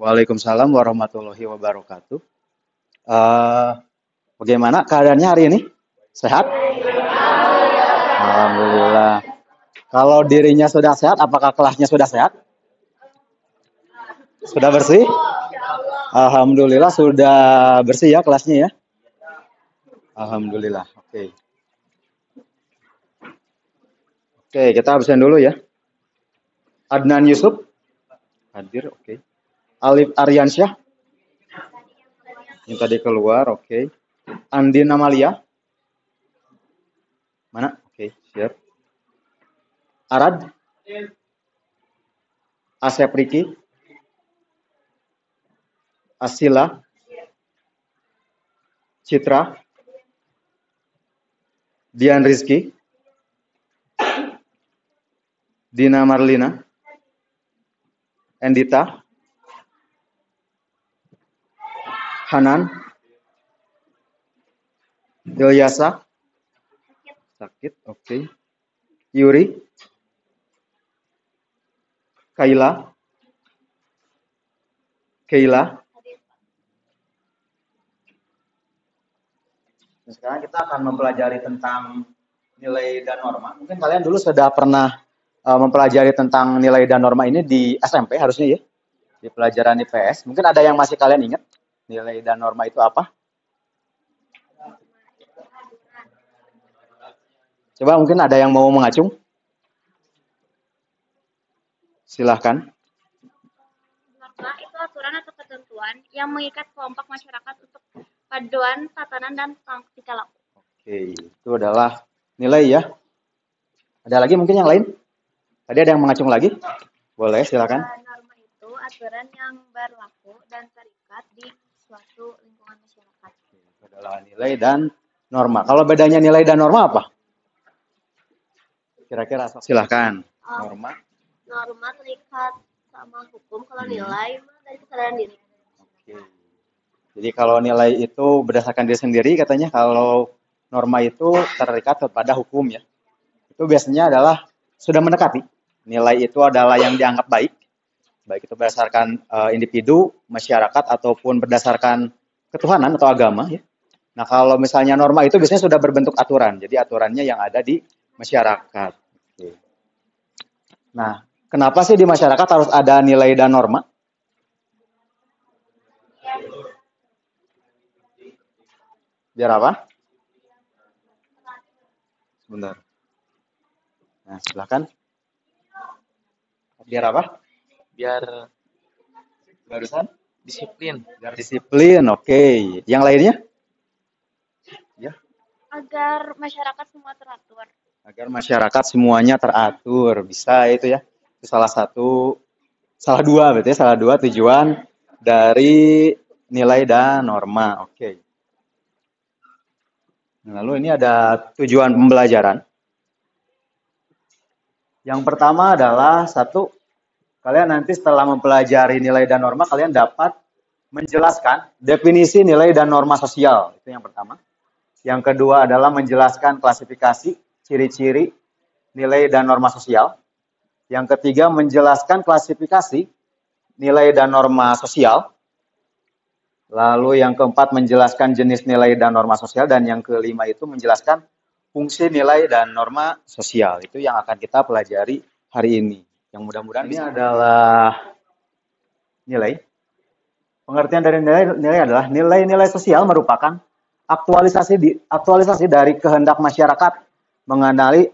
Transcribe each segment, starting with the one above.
Waalaikumsalam warahmatullahi wabarakatuh. Bagaimana keadaannya hari ini? Sehat? Alhamdulillah. Kalau dirinya sudah sehat, apakah kelasnya sudah sehat? Sudah bersih? Alhamdulillah sudah bersih ya kelasnya ya. Alhamdulillah. Oke. Oke, kita absen dulu ya. Adnan Yusuf hadir, oke. Alif Aryansyah yang tadi keluar, oke. Andin Amalia mana? Oke, siap. Arad, Asep Riki, Asila, Citra, Dian Rizky, Dina Marlina, Endita, Hanan, Ilyasa, sakit, oke. Yuri, Kaila, Sekarang kita akan mempelajari tentang nilai dan norma. Mungkin kalian dulu sudah pernah mempelajari tentang nilai dan norma ini di SMP harusnya ya, di pelajaran IPS. Mungkin ada yang masih kalian ingat nilai dan norma itu apa? Coba mungkin ada yang mau mengacung? Silahkan. Norma itu aturan atau ketentuan yang mengikat kelompok masyarakat untuk paduan tatanan dan tingkah laku. Oke, itu adalah nilai ya. Ada lagi mungkin yang lain? Tadi ada yang mengacung lagi? Boleh, silakan. Norma itu aturan yang berlaku dan terikat di suatu lingkungan masyarakat. Itu adalah nilai dan norma. Kalau bedanya nilai dan norma apa? Kira-kira silakan. Norma terikat sama hukum, kalau nilai dari kesadaran diri. Oke. Jadi kalau nilai itu berdasarkan diri sendiri katanya, kalau norma itu terikat kepada hukum ya. Itu biasanya adalah sudah mendekati. Nilai itu adalah yang dianggap baik. Baik itu berdasarkan individu, masyarakat, ataupun berdasarkan ketuhanan atau agama ya. Nah kalau misalnya norma itu biasanya sudah berbentuk aturan. Jadi aturannya yang ada di masyarakat. Oke. Nah, kenapa sih di masyarakat harus ada nilai dan norma? Biar apa? Sebentar. Nah, silakan. Biar apa? Biar Barusan? disiplin. Biar disiplin, oke. Yang lainnya? Ya. Agar masyarakat semua teratur. Agar masyarakat semuanya teratur. Bisa itu ya. Itu salah dua berarti ya, salah dua tujuan dari nilai dan norma. Oke. Lalu ini ada tujuan pembelajaran. Yang pertama adalah kalian nanti setelah mempelajari nilai dan norma, kalian dapat menjelaskan definisi nilai dan norma sosial. Itu yang pertama. Yang kedua adalah menjelaskan klasifikasi, ciri-ciri nilai dan norma sosial. Yang ketiga menjelaskan klasifikasi nilai dan norma sosial. Lalu yang keempat menjelaskan jenis nilai dan norma sosial. Dan yang kelima itu menjelaskan fungsi nilai dan norma sosial. Itu yang akan kita pelajari hari ini. Yang mudah-mudahan ini adalah nilai. Pengertian dari nilai adalah nilai-nilai sosial merupakan aktualisasi dari kehendak masyarakat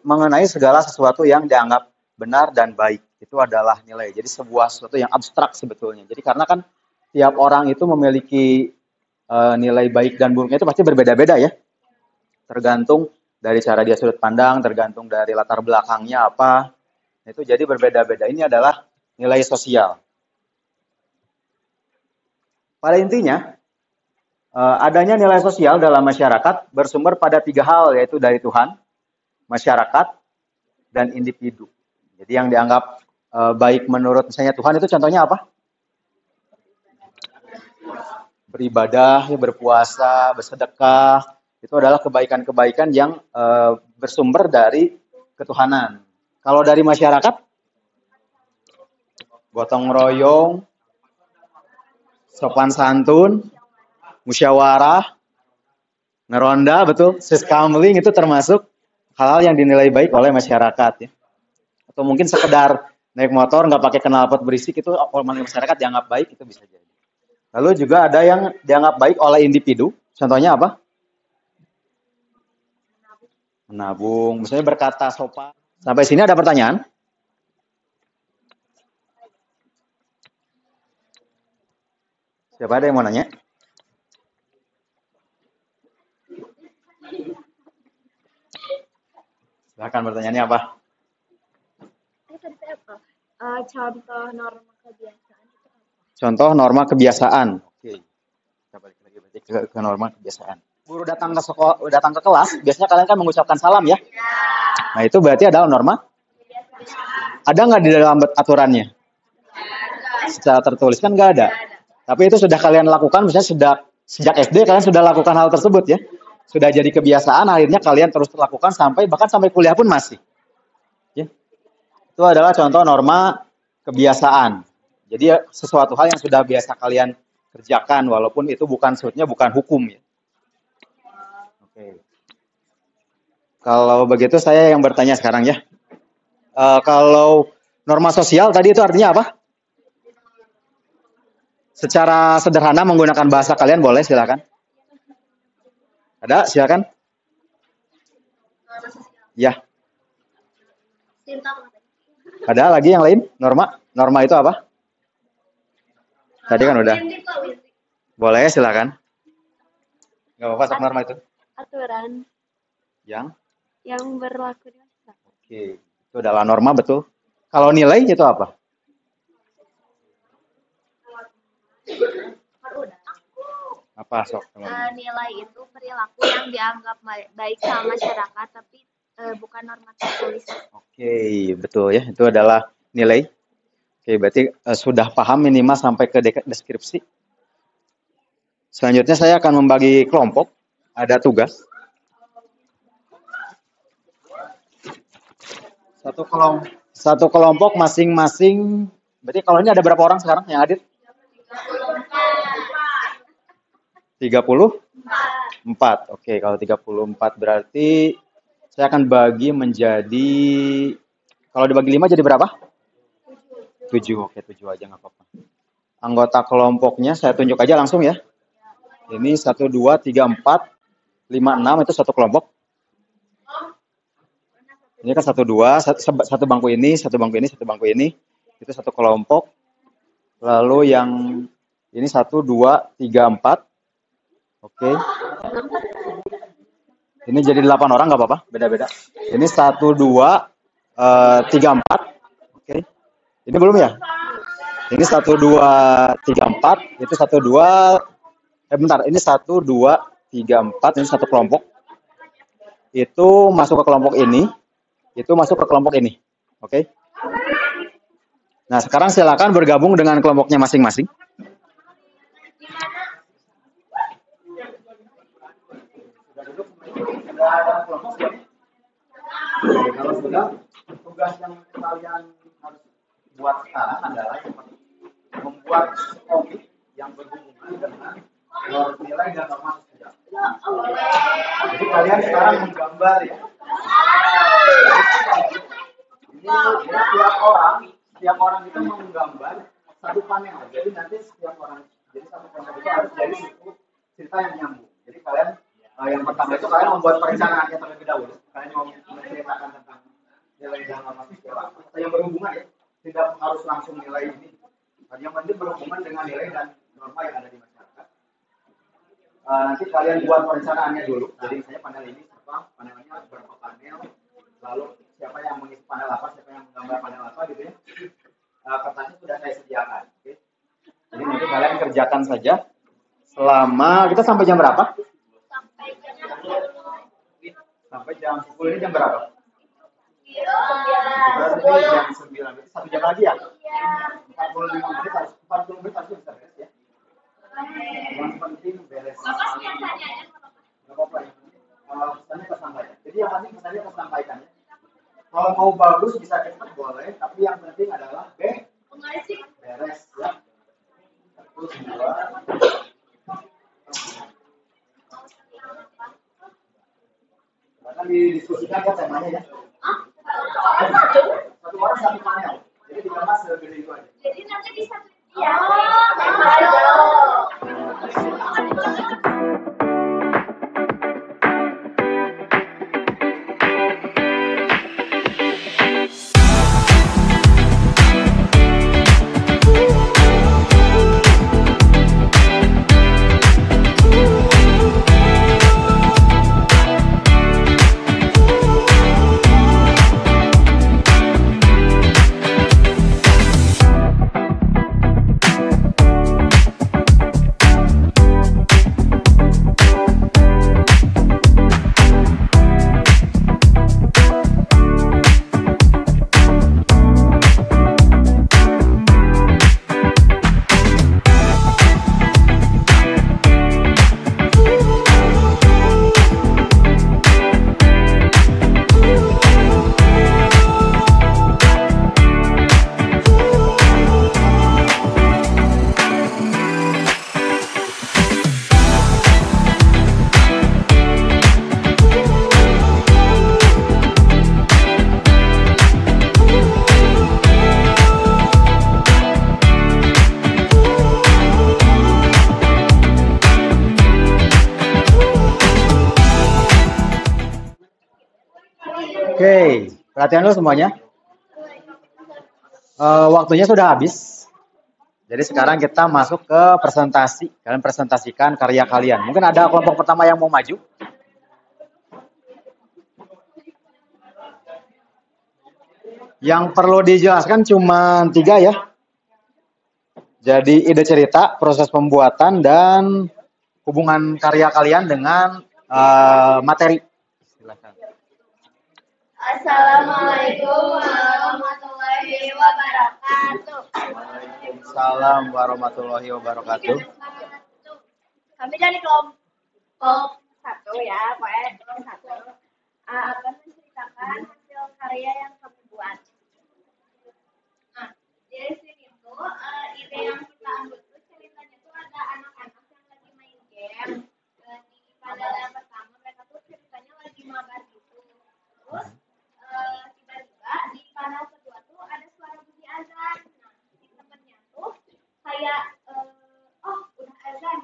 mengenai segala sesuatu yang dianggap benar dan baik. Itu adalah nilai. Jadi sebuah sesuatu yang abstrak sebetulnya. Jadi karena kan tiap orang itu memiliki nilai baik dan buruknya itu pasti berbeda-beda ya. Tergantung dari cara dia sudut pandang, tergantung dari latar belakangnya apa. Itu jadi berbeda-beda. Ini adalah nilai sosial. Pada intinya, adanya nilai sosial dalam masyarakat bersumber pada 3 hal, yaitu dari Tuhan, masyarakat, dan individu. Jadi yang dianggap baik menurut misalnya Tuhan itu contohnya apa? Beribadah, berpuasa, bersedekah, itu adalah kebaikan-kebaikan yang bersumber dari ketuhanan. Kalau dari masyarakat, gotong royong, sopan santun, musyawarah, ngeronda, betul, siskamling itu termasuk hal-hal yang dinilai baik oleh masyarakat ya. Atau mungkin sekedar naik motor nggak pakai knalpot berisik itu oleh masyarakat dianggap baik, itu bisa jadi. Lalu juga ada yang dianggap baik oleh individu. Contohnya apa? Menabung. Misalnya berkata sopan. Sampai sini ada pertanyaan? Siapa ada yang mau nanya? Silahkan pertanyaannya apa? Contoh norma kebiasaan itu apa? Contoh norma kebiasaan. Oke. Kita balik lagi berarti ke norma kebiasaan. Guru datang ke sekolah, datang ke kelas, biasanya kalian kan mengucapkan salam ya. Nah, itu berarti adalah norma. Ada nggak di dalam aturannya? Secara tertulis kan nggak ada. Tapi itu sudah kalian lakukan, misalnya sejak SD kalian sudah lakukan hal tersebut ya. Sudah jadi kebiasaan, akhirnya kalian terus lakukan bahkan sampai kuliah pun masih. Ya. Itu adalah contoh norma kebiasaan. Jadi sesuatu hal yang sudah biasa kalian kerjakan, walaupun itu bukan hukum ya. Oke. Kalau begitu saya yang bertanya sekarang ya. Kalau norma sosial tadi itu artinya apa? Secara sederhana menggunakan bahasa kalian boleh, silakan. Ada, silakan. Ya. Ada lagi yang lain? Norma itu apa? Tadi kan udah. Boleh, silakan. Nggak apa-apa, sok norma itu. Aturan Yang berlaku di masyarakat. Oke, itu adalah norma, betul. Kalau nilai itu apa? Apa sok? Nilai itu perilaku yang dianggap baik sama masyarakat, tapi bukan norma tertulis. Oke, betul ya. Itu adalah nilai. Oke, berarti sudah paham minimal sampai ke deskripsi. Selanjutnya saya akan membagi kelompok. Ada tugas. Satu kelompok masing-masing. Berarti kalau ini ada berapa orang sekarang yang hadir? 34. Oke, kalau 34 berarti saya akan bagi menjadi, kalau dibagi 5 jadi berapa? 7. Oke, 7 aja nggak apa-apa. Anggota kelompoknya saya tunjuk aja langsung ya. Ini 1, 2, 3, 4, 5, 6 itu satu kelompok. Ini kan 1, 2, satu bangku ini, satu bangku ini, satu bangku ini. Itu satu kelompok. Lalu yang ini 1, 2, 3, 4. Oke. Ini jadi 8 orang nggak apa-apa, beda-beda. Ini 1, 2, 3, 4. Oke. Ini belum ya? Ini 1, 2, 3, 4. Itu 1, 2. Bentar. Ini 1, 2, 3, 4. Ini satu kelompok. Itu masuk ke kelompok ini. Itu masuk ke kelompok ini. Oke. Nah, sekarang silakan bergabung dengan kelompoknya masing-masing. Kalau sudah, tugas yang kalian harus buat sekarang adalah membuat komik yang berhubungan dengan nilai dan norma sosial. Jadi kalian sekarang menggambar ya. Ini setiap orang itu menggambar satu panel. Jadi nanti setiap orang, jadi satu panel itu harus jadi cerita yang nyambung. Jadi kalian yang pertama itu kalian membuat perencanaannya terlebih dahulu. Kalian mau menceritakan tentang nilai dan norma sosial atau yang berhubungan ya. Tidak harus langsung nilai ini. Yang penting berhubungan dengan nilai dan norma yang ada di masyarakat. Nanti kalian buat perencanaannya dulu. Jadi misalnya panel ini berapa panel, lalu siapa yang mengisi panel apa, siapa yang menggambar panel apa gitu ya. Kertasnya sudah saya sediakan. Oke. Jadi nanti kalian kerjakan saja selama kita sampai jam berapa? Sampai jam 10 ini jam berapa? Berarti jam 9. Berarti 1 jam lagi ya? 45 menit harus 40 menit harus bisa beres ya. Yang penting beres. Enggak apa-apa ya. Pesannya tersampaikan. Jadi yang penting pesannya tersampaikan ya. Kalau mau bagus bisa cepat boleh, tapi yang penting adalah beres ya. Terus dua. Akan didiskusikan kan temanya ya. Satu orang satu panel. Jadi dikemas segede itu aja. Jadi nanti di satu Oke, perhatian dulu semuanya. Waktunya sudah habis. Jadi sekarang kita masuk ke presentasi. Kalian presentasikan karya kalian. Mungkin ada kelompok pertama yang mau maju. Yang perlu dijelaskan cuma 3 ya. Jadi ide cerita, proses pembuatan, dan hubungan karya kalian dengan materi. Silakan. Assalamualaikum warahmatullahi wabarakatuh. Waalaikumsalam warahmatullahi wabarakatuh. Kami dari kelompok 1 ya, pokoknya kelompok 1 akan menceritakan hasil karya yang kami buat. Nah, dari sini tuh ide yang kita ambil tuh ceritanya tuh ada anak-anak yang lagi main game. Pada yang pertama mereka tuh ceritanya lagi mabar gitu. Terus tiba-tiba di panel kedua tuh ada suara bunyi azan. Nah, si temennya tuh kayak udah azan.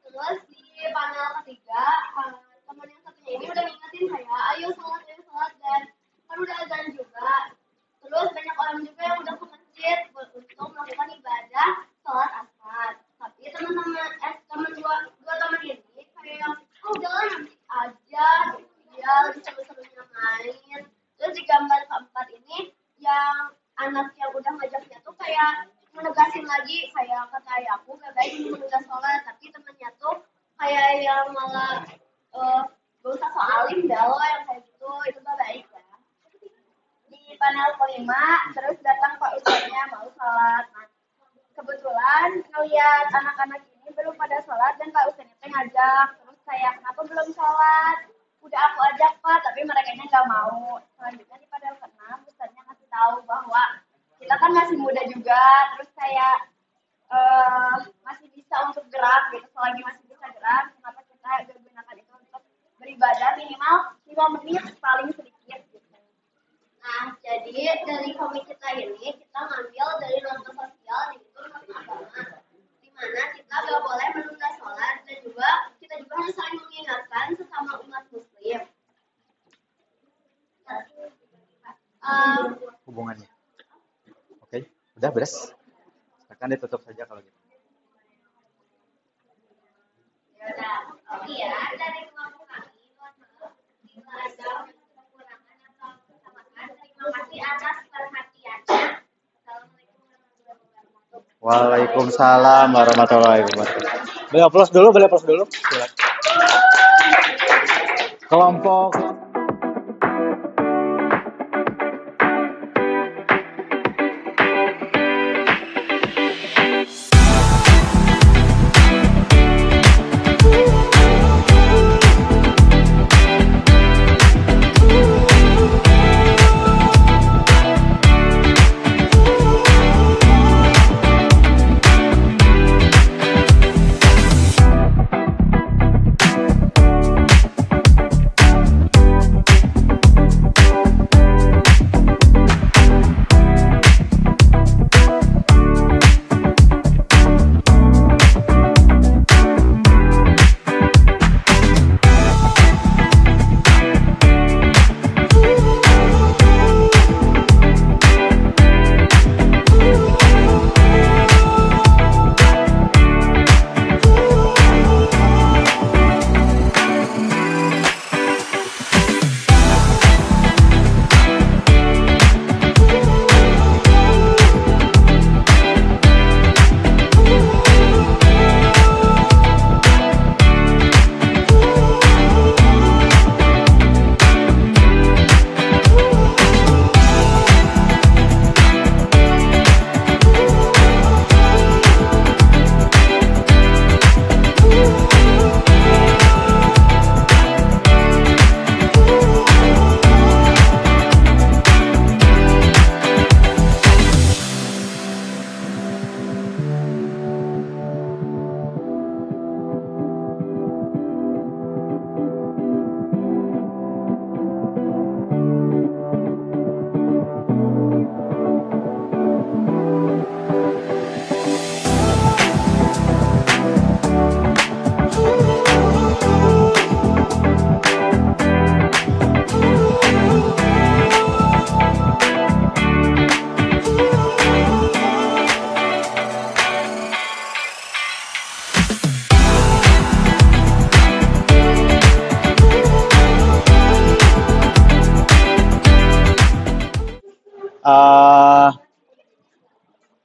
Terus di panel ketiga temen yang satunya ini udah ngingetin kayak ayo sholat dan kan udah azan juga. Terus banyak orang juga yang udah ke masjid untuk melakukan ibadah sholat asar. Tapi teman dua teman ini kayak udahlah nanti aja dia lagi seru-serunya main. Terus di gambar keempat ini yang anak yang udah ngajaknya tuh kayak menegasin lagi kayak kata ayahku gak baik menunda sholat, tapi temennya tuh kayak yang malah gak usah soalin dah lo yang kayak gitu, itu gak baik ya. Di panel kelima terus datang Pak Ustadznya mau sholat. Nah, kebetulan ngeliat anak-anak ini belum pada sholat dan Pak Ustadznya ngajak. Terus kayak kenapa belum sholat? Udah aku ajak Pak, tapi mereka nggak mau. Selanjutnya di panel ke-6 Ustadznya ngasih tahu bahwa kita kan masih muda juga, terus kayak masih bisa untuk gerak gitu. Selagi masih bisa gerak, kenapa kita gak gunakan itu untuk beribadah minimal 5 menit paling sedikit gitu. Nah, jadi dari komik kita ini kita ngambil dari norma sosial yaitu norma agama, di mana kita gak boleh menunda sholat dan juga kita juga harus saling mengingatkan sesama umat muslim. Hubungannya. Oke, udah beres. Akan ditutup saja kalau gitu. Ya udah, oke ya, dari kelompok kami, mohon maaf Waalaikumsalam warahmatullahi wabarakatuh. Boleh aplaus dulu. Silakan. Kelompok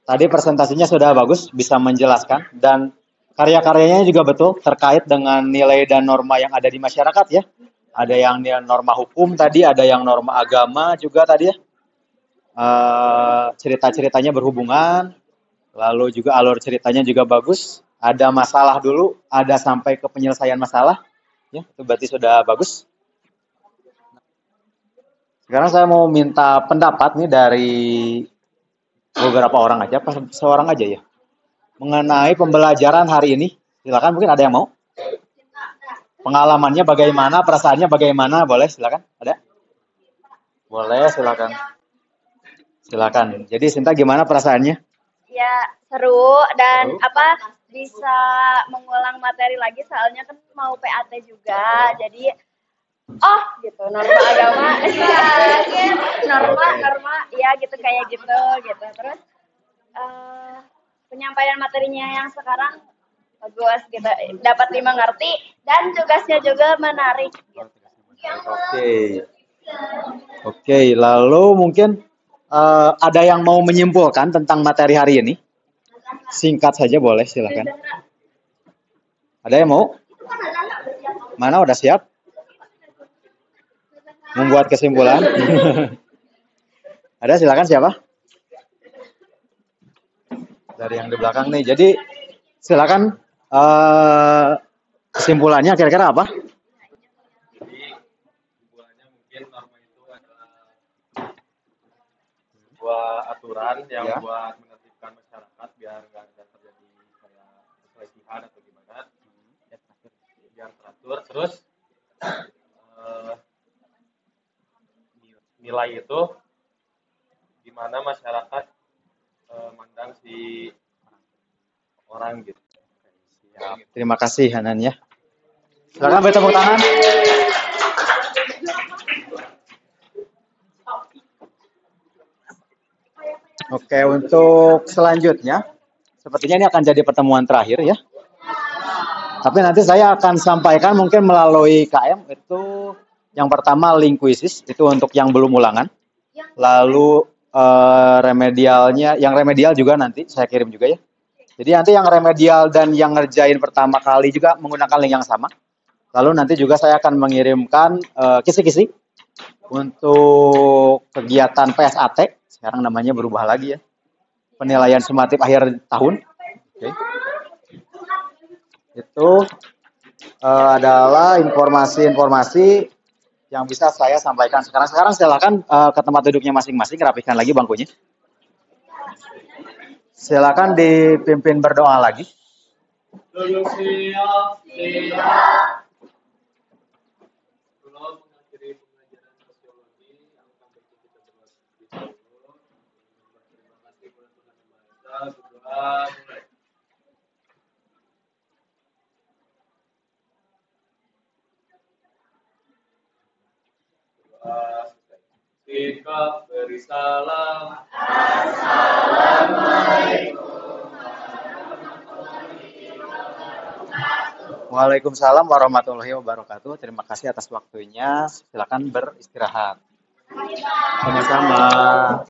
tadi presentasinya sudah bagus, bisa menjelaskan, dan karya-karyanya juga betul terkait dengan nilai dan norma yang ada di masyarakat ya. Ada yang norma hukum tadi, ada yang norma agama juga tadi ya. Cerita-ceritanya berhubungan, lalu juga alur ceritanya juga bagus. Ada masalah dulu, ada sampai ke penyelesaian masalah, ya itu berarti sudah bagus. Sekarang saya mau minta pendapat nih dari beberapa orang aja, seorang aja ya, mengenai pembelajaran hari ini. Silakan, mungkin ada yang mau? Pengalamannya bagaimana, perasaannya bagaimana, boleh silakan. Ada? Boleh, silakan. Silakan. Jadi Sinta gimana perasaannya? Ya seru dan bisa mengulang materi lagi, soalnya kan mau PAT juga, jadi gitu norma agama norma ya gitu kayak gitu terus penyampaian materinya yang sekarang bagus gitu, dapat dimengerti dan tugasnya juga menarik gitu. Oke, lalu mungkin ada yang mau menyimpulkan tentang materi hari ini? Singkat saja boleh, silakan. Ada yang mau? Mana udah siap? Membuat kesimpulan. Ada, silakan, siapa? Dari yang di belakang nih. Jadi silakan, kesimpulannya kira-kira apa? Jadi kesimpulannya mungkin norma itu adalah sebuah aturan yang buat menertibkan masyarakat biar nggak ada terjadi kayak perselisihan atau gimana, biar teratur. Terus nilai itu gimana masyarakat mandang si orang gitu. Siap. Terima kasih Hanan ya. Silakan beri tepuk tangan. Oke, untuk selanjutnya sepertinya ini akan jadi pertemuan terakhir ya. Tapi nanti saya akan sampaikan mungkin melalui KM itu. Yang pertama link kuisis, itu untuk yang belum ulangan. Lalu remedialnya, yang remedial juga nanti saya kirim juga ya. Jadi nanti yang remedial dan yang ngerjain pertama kali juga menggunakan link yang sama. Lalu nanti juga saya akan mengirimkan kisi-kisi untuk kegiatan PSAT. Sekarang namanya berubah lagi ya. Penilaian sumatif akhir tahun. Oke. Itu adalah informasi-informasi yang bisa saya sampaikan sekarang. Sekarang silakan ke tempat duduknya masing-masing, rapikan lagi bangkunya. Silakan dipimpin berdoa lagi. Duduk siap, siap. Belum mengakhiri pengajaran sosiologi yang akan kita bahas di Solo. Terima kasih kepada Tuhan Yang Maha Esa. Berdoa mulai. Sikap beri salam. Waalaikumsalam warahmatullahi wabarakatuh. Terima kasih atas waktunya. Silakan beristirahat. Sama-sama.